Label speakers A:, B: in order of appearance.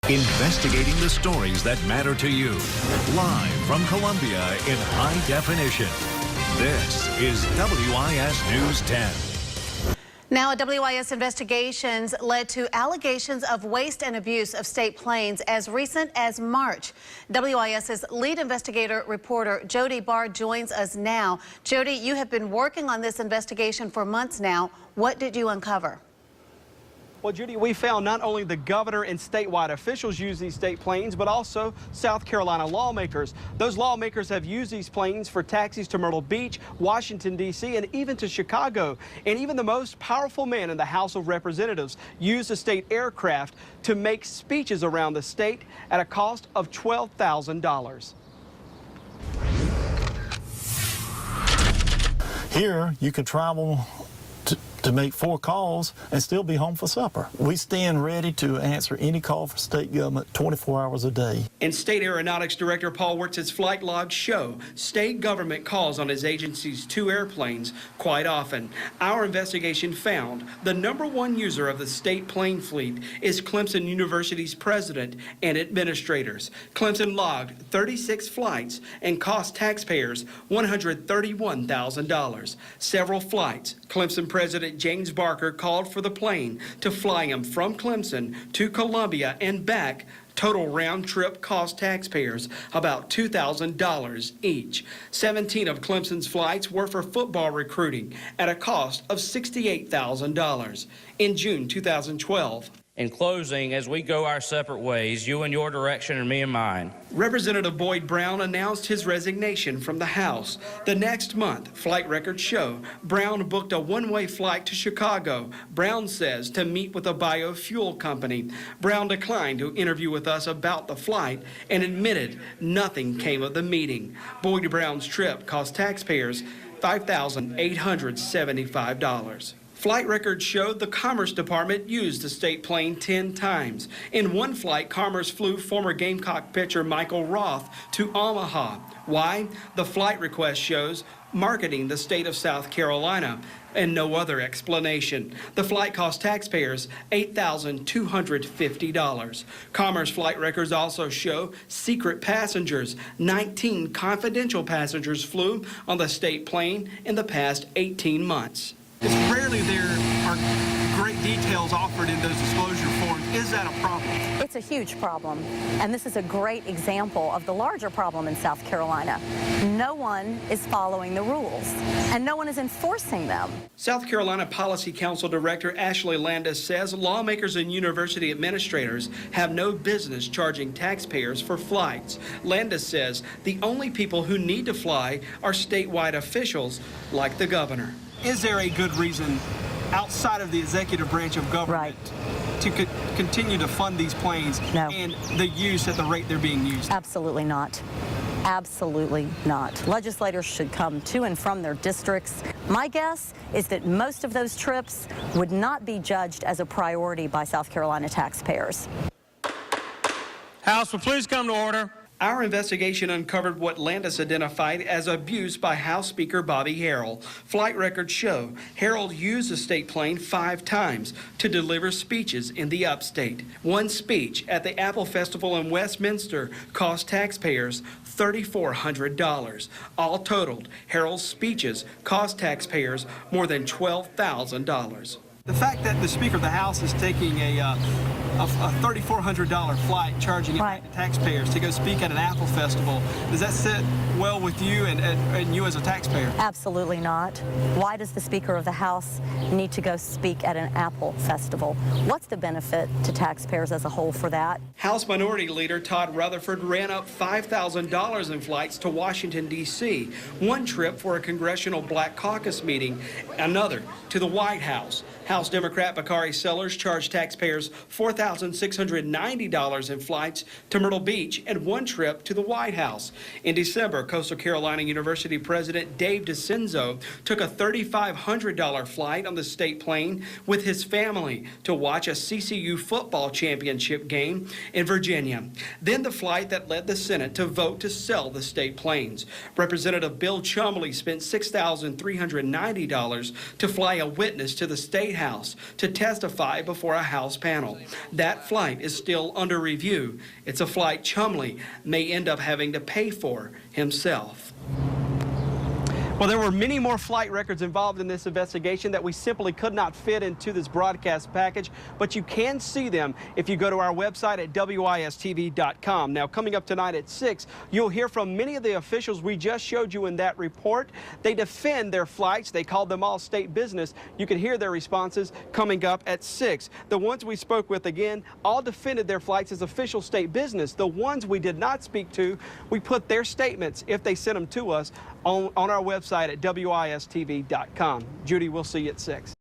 A: Investigating the stories that matter to you. Live from Columbia in high definition. This is WIS News 10.
B: Now, a WIS investigations led to allegations of waste and abuse of state planes as recent as March. WIS's lead investigator reporter Jody Barr joins us now. Jody, you have been working on this investigation for months now. What did you uncover?
C: Well, Judy, we found not only the governor and statewide officials use these state planes, but also South Carolina lawmakers. Those lawmakers have used these planes for taxis to Myrtle Beach, Washington, D.C., and even to Chicago. And even the most powerful man in the House of Representatives used the state aircraft to make speeches around the state at a cost of $12,000.
D: Here, you can travel to make 4 calls and still be home for supper. We stand ready to answer any call for state government 24 hours a day.
C: And State Aeronautics Director Paul Wirtz's flight logs show state government calls on his agency's 2 airplanes quite often. Our investigation found the #1 user of the state plane fleet is Clemson University's president and administrators. Clemson logged 36 flights and cost taxpayers $131,000. Several flights, Clemson President James Barker called for the plane to fly him from Clemson to Columbia and back. Total round trip cost taxpayers about $2,000 each. 17 of Clemson's flights were for football recruiting at a cost of $68,000. In June 2012,
E: in closing, as we go our separate ways, you in your direction and me in mine,
C: Representative Boyd Brown announced his resignation from the House. The next month, flight records show Brown booked a one-way flight to Chicago, Brown says, to meet with a biofuel company. Brown declined to interview with us about the flight and admitted nothing came of the meeting. Boyd Brown's trip cost taxpayers $5,875. Flight records showed the Commerce Department used the state plane 10 times. In one flight, Commerce flew former Gamecock pitcher Michael Roth to Omaha. Why? The flight request shows marketing the state of South Carolina, and no other explanation. The flight cost taxpayers $8,250. Commerce flight records also show secret passengers. 19 confidential passengers flew on the state plane in the past 18 months. It's rarely there are great details offered in those disclosure forms. Is that a problem?
F: It's a huge problem, and this is a great example of the larger problem in South Carolina. No one is following the rules, and no one is enforcing them.
C: South Carolina Policy Council Director Ashley Landis says lawmakers and university administrators have no business charging taxpayers for flights. Landis says the only people who need to fly are statewide officials like the governor. Is there a good reason outside of the executive branch of government to continue to fund these planes and the use at the rate they're being used?
F: Absolutely not. Absolutely not. Legislators should come to and from their districts. My guess is that most of those trips would not be judged as a priority by South Carolina taxpayers.
G: House will please come to order.
C: Our investigation uncovered what Landis identified as abuse by House Speaker Bobby Harrell. Flight records show Harrell used the state plane 5 times to deliver speeches in the Upstate. One speech at the Apple Festival in Westminster cost taxpayers $3,400. All totaled, Harrell's speeches cost taxpayers more than $12,000. The fact that the Speaker of the House is taking a $3,400 flight, charging it back to taxpayers to go speak at an Apple Festival, does that sit well with you and you as a taxpayer?
F: Absolutely not. Why does the Speaker of the House need to go speak at an Apple Festival? What's the benefit to taxpayers as a whole for that?
C: House Minority Leader Todd Rutherford ran up $5,000 in flights to Washington, D.C., one trip for a Congressional Black Caucus meeting, another to the White House. House Democrat Bakari Sellers charged taxpayers $4,690 in flights to Myrtle Beach and one trip to the White House. In December, Coastal Carolina University President Dave DeCenzo took a $3,500 flight on the state plane with his family to watch a CCU football championship game in Virginia. Then the flight that led the Senate to vote to sell the state planes. Representative Bill Chumley spent $6,390 to fly a witness to the State House House to testify before a House panel. That flight is still under review. It's a flight Chumley may end up having to pay for himself.
H: Well, there were many more flight records involved in this investigation that we simply could not fit into this broadcast package, but you can see them if you go to our website at wistv.com. Now, coming up tonight at 6, you'll hear from many of the officials we just showed you in that report. They defend their flights. They called them all state business. You can hear their responses coming up at 6. The ones we spoke with, again, all defended their flights as official state business. The ones we did not speak to, we put their statements, if they sent them to us, on our website at wistv.com. Judy, we'll see you at 6.